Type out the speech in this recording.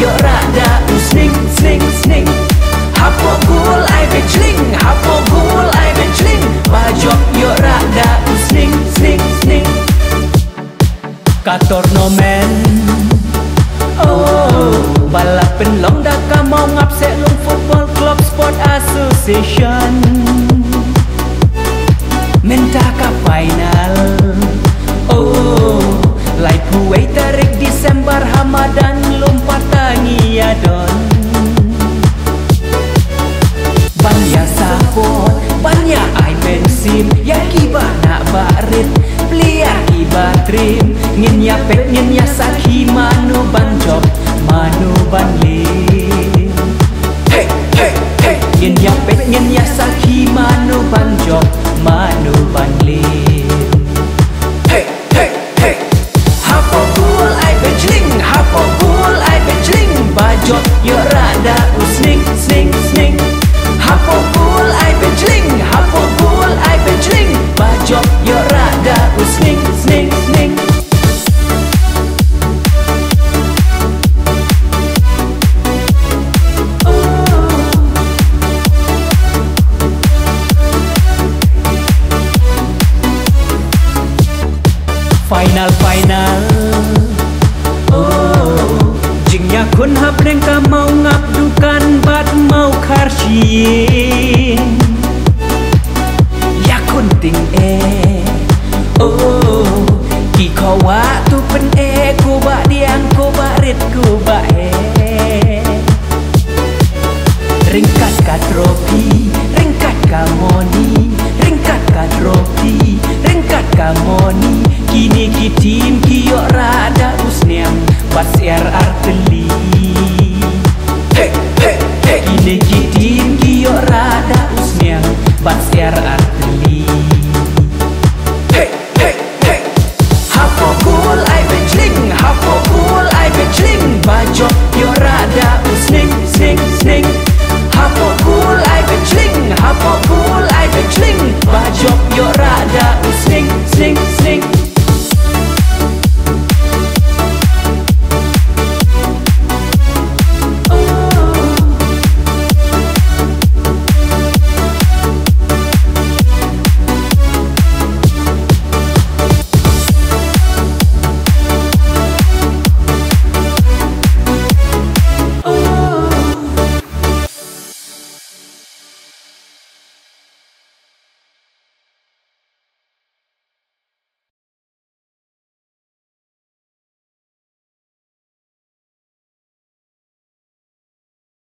yo rada sning sning sning. Hapo gul ai benchling, hapo gul ai benchling. Bajok yo rada sning sning sning. Kator nomen. Oh, balap penlong dah kamau ngap Selong Football Club Sport Association. Minta ka final. Oh, lai puai tarik Desember Hamadan lompat tangi adon. Banyak support, banyak ai bensim, ya kibah nak barit, pelia kibah trim, ngin ya pet ngin ya sakhi manu banjok, manu banlim. Hey hey hey, ngin ya pet ngin ya sakhi manu banjok, manu banlim. Hey hey hey, hapo gul ai benchling, hapo gul ai benchling, bajot yo rada sning sning sning. Hapo gul ai benchling, hapo gul ai benchling, bajok yo rada sning sning sning. Final final. Oh, jingnya kun hap reng ka mau ngap dukan bat mau karshin. Ya kun ting oh, ki kawa tu pen ku ba diang ku ba rit ku ba ringkat ka trofi, ringkat ka moni, ringkat ka trofi, ringkat ka moni. Ki